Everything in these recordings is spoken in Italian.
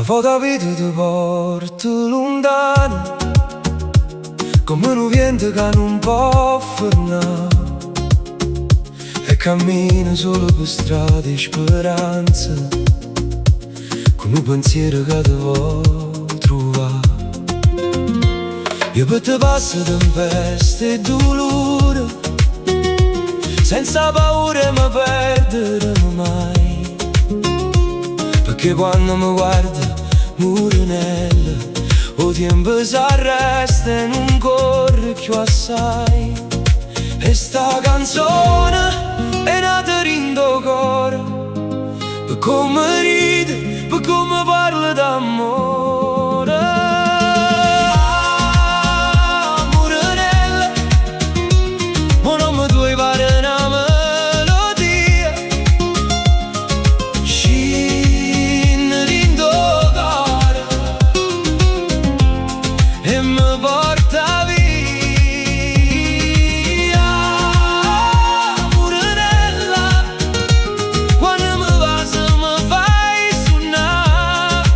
A volta vita ti porto lontano, come un vento che non può fermare, e cammino solo per strade e speranze, con un pensiero che ti vuoi trovare. Io per te passo tempeste e dolore, senza paura mi perdere mai, perché quando mi guarda murenella, o tempo s'arresta e non corre più assai. E sta canzone è nata rindo cuore, per come ride, per come parla d'amore. Ah, murenella, ma non mi tuoi pare una melodia, scende rindo cuore e mi porta via. Murenella, quando mi passa mi fai suonare,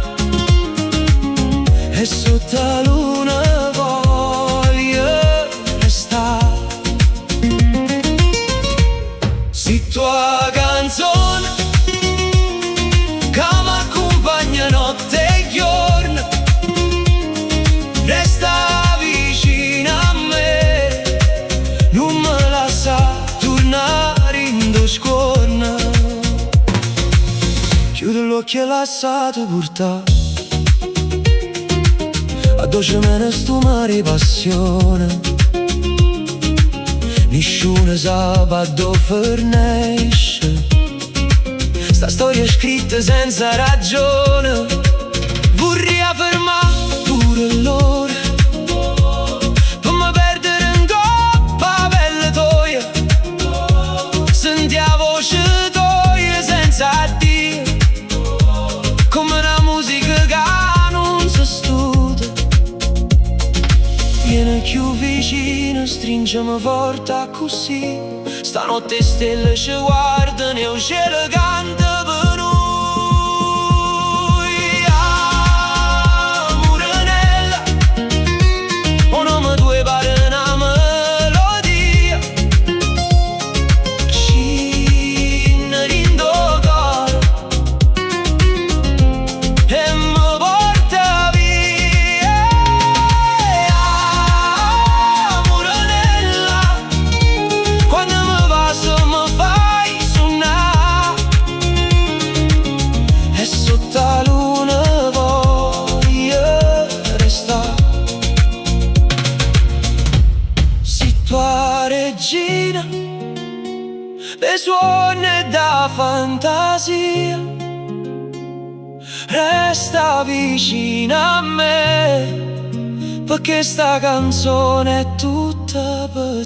e sotto la luna voglio restare. Se tua canzone che mi accompagna notte e giorno, resta vicino a me, non me lascia tornare in due scorna. Chiudo l'occhio e lasciato portare a dolcemente sto mare di passione. Nessuno sa dove fornisce sta storia scritta senza ragione. Vorrei fermare pure l'ora per mi perdere in coppa a pelle toia, senti la voce tua senza dire, come una musica che non si studia. Vieni più vicino, stringiami forte così, stanotte stelle ci guardano e il cielo canta per noi. Ah, murenella, o non mi tuoi pare una melodia, scende rindo cuore e mi porta via. Ah, murenella, quando mi passo mi fai suonare, e sotto la luna voglio restare. Se tua regina dei suoni e da fantasia, resta vicina a me, perché sta canzone è tutta per